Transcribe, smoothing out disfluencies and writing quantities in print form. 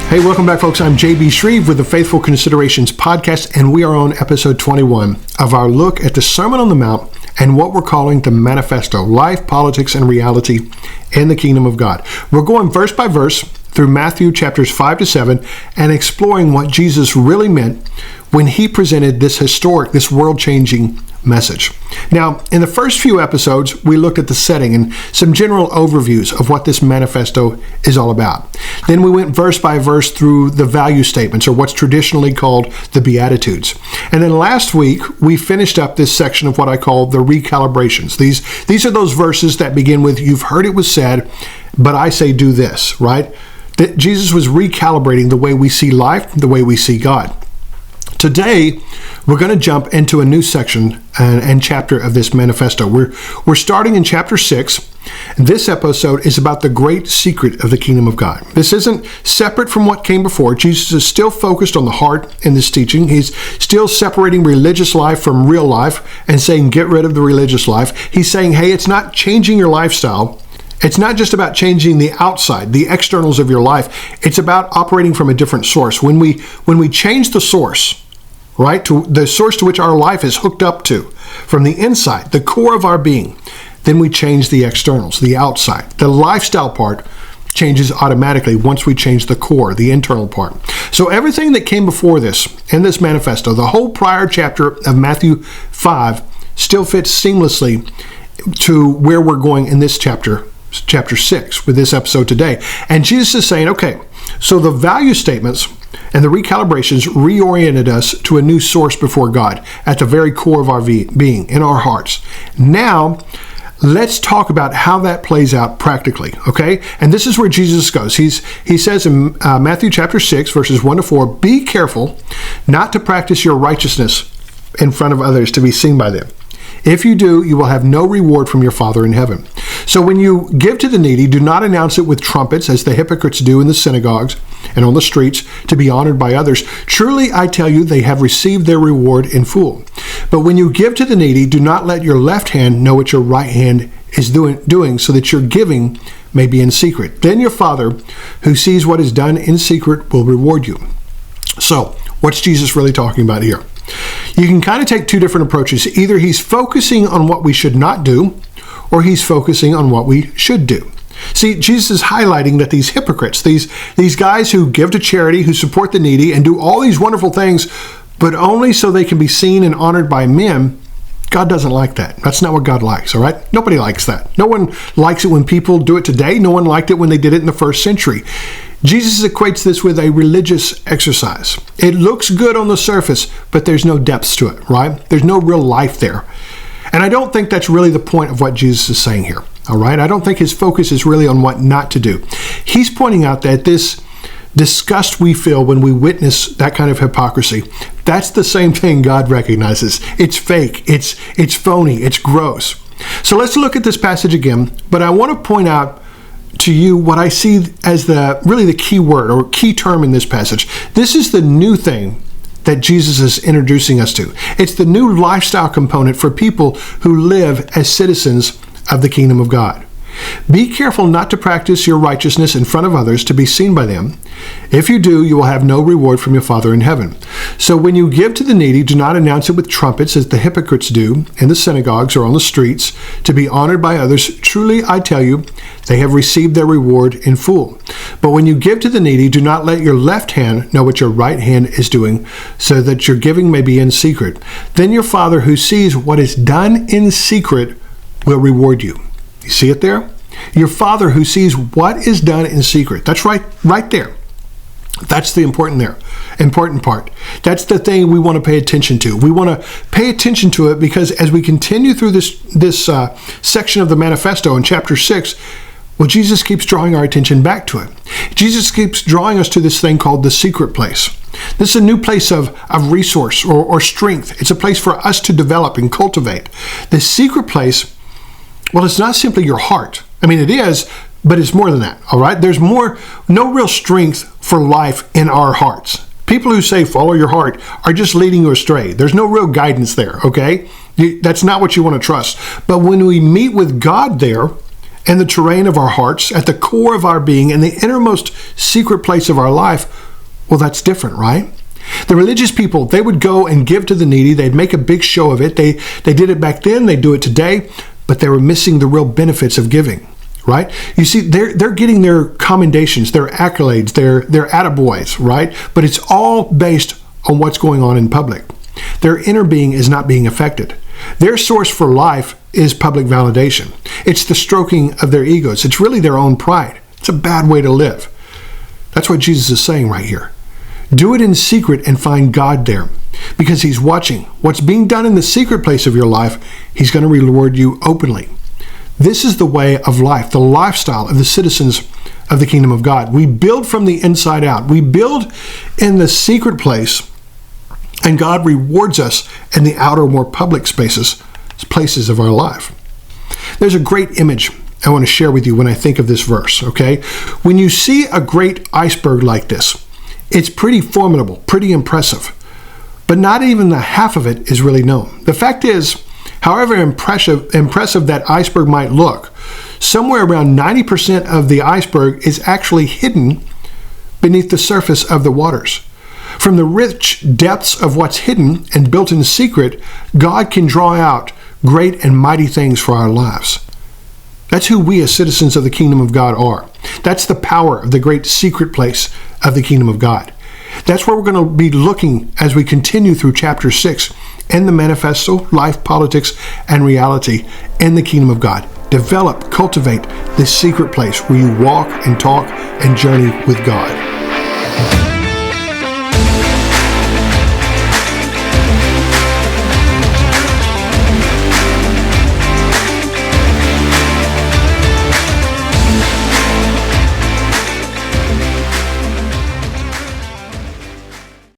Hey, welcome back, folks. I'm JB Shreve with the Faithful Considerations podcast, and we are on episode 21 of our look at the Sermon on the Mount and what we're calling the Manifesto, Life, Politics, and Reality in the Kingdom of God. We're going verse by verse through Matthew chapters 5 to 7 and exploring what Jesus really meant when he presented this historic, this world-changing message. Now, in the first few episodes, we looked at the setting and some general overviews of what this manifesto is all about. Then we went verse by verse through the value statements, or what's traditionally called the Beatitudes. And then last week, we finished up this section of what I call the recalibrations. These are those verses that begin with, "You've heard it was said, but I say do this," right? That Jesus was recalibrating the way we see life, the way we see God. Today, we're going to jump into a new section and chapter of this manifesto. We're starting in chapter 6. This episode is about the great secret of the kingdom of God. This isn't separate from what came before. Jesus is still focused on the heart in this teaching. He's still separating religious life from real life and saying, get rid of the religious life. He's saying, hey, it's not changing your lifestyle. It's not just about changing the outside, the externals of your life. It's about operating from a different source. When we change the source, right, to the source to which our life is hooked up to, from the inside, the core of our being, then we change the externals, the outside. The lifestyle part changes automatically once we change the core, the internal part. So everything that came before this, in this manifesto, the whole prior chapter of Matthew 5, still fits seamlessly to where we're going in this chapter 6, with this episode today. And Jesus is saying, okay, so the value statements and the recalibrations reoriented us to a new source before God at the very core of our being, in our hearts. Now, let's talk about how that plays out practically, okay? And this is where Jesus goes. He says in Matthew chapter 6, verses 1 to 4, be careful not to practice your righteousness in front of others to be seen by them. If you do, you will have no reward from your Father in heaven. So when you give to the needy, do not announce it with trumpets, as the hypocrites do in the synagogues and on the streets, to be honored by others. Truly, I tell you, they have received their reward in full. But when you give to the needy, do not let your left hand know what your right hand is doing, so that your giving may be in secret. Then your Father, who sees what is done in secret, will reward you. So, what's Jesus really talking about here? You can kind of take two different approaches. Either he's focusing on what we should not do, or he's focusing on what we should do. See, Jesus is highlighting that these hypocrites, these guys who give to charity, who support the needy, and do all these wonderful things, but only so they can be seen and honored by men, God doesn't like that. That's not what God likes, all right? Nobody likes that. No one likes it when people do it today. No one liked it when they did it in the first century. Jesus equates this with a religious exercise. It looks good on the surface, but there's no depths to it, right? There's no real life there. And I don't think that's really the point of what Jesus is saying here, all right? I don't think his focus is really on what not to do. He's pointing out that this disgust we feel when we witness that kind of hypocrisy, that's the same thing God recognizes. It's fake, it's phony, it's gross. So let's look at this passage again, but I want to point out to you what I see as the key word or key term in this passage. This is the new thing that Jesus is introducing us to. It's the new lifestyle component for people who live as citizens of the kingdom of God. Be careful not to practice your righteousness in front of others to be seen by them. If you do, you will have no reward from your Father in heaven. So when you give to the needy, do not announce it with trumpets, as the hypocrites do in the synagogues or on the streets, to be honored by others. Truly, I tell you, they have received their reward in full. But when you give to the needy, do not let your left hand know what your right hand is doing, so that your giving may be in secret. Then your Father, who sees what is done in secret, will reward you. You see it there? Your Father who sees what is done in secret. That's right there. That's the important part. That's the thing we want to pay attention to. We want to pay attention to it because as we continue through this section of the manifesto in chapter 6, well, Jesus keeps drawing our attention back to it. Jesus keeps drawing us to this thing called the secret place. This is a new place of resource or strength. It's a place for us to develop and cultivate. The secret place, well, it's not simply your heart. I mean, it is, but it's more than that, all right? There's no real strength for life in our hearts. People who say, follow your heart, are just leading you astray. There's no real guidance there, okay? That's not what you want to trust. But when we meet with God there, in the terrain of our hearts, at the core of our being, in the innermost secret place of our life, Well, that's different, right? The religious people, they would go and give to the needy. They'd make a big show of it. They did it back then. They do it today, but they were missing the real benefits of giving, right? You see, they're getting their commendations, their accolades, their attaboys, right? But it's all based on what's going on in public. Their inner being is not being affected. Their source for life is public validation. It's the stroking of their egos. It's really their own pride. It's a bad way to live. That's what Jesus is saying right here. Do it in secret and find God there, because he's watching. What's being done in the secret place of your life, he's going to reward you openly. This is the way of life, the lifestyle of the citizens of the kingdom of God. We build from the inside out. We build in the secret place, and God rewards us in the outer, more public places of our life. There's a great image I want to share with you when I think of this verse, okay? When you see a great iceberg like this, it's pretty formidable, pretty impressive, but not even the half of it is really known. The fact is, however impressive that iceberg might look, somewhere around 90% of the iceberg is actually hidden beneath the surface of the waters. From the rich depths of what's hidden and built in secret, God can draw out great and mighty things for our lives. That's who we as citizens of the kingdom of God are. That's the power of the great secret place of the kingdom of God. That's where we're going to be looking as we continue through chapter 6 in the manifesto, life, politics, and reality in the kingdom of God. Develop, cultivate this secret place where you walk and talk and journey with God.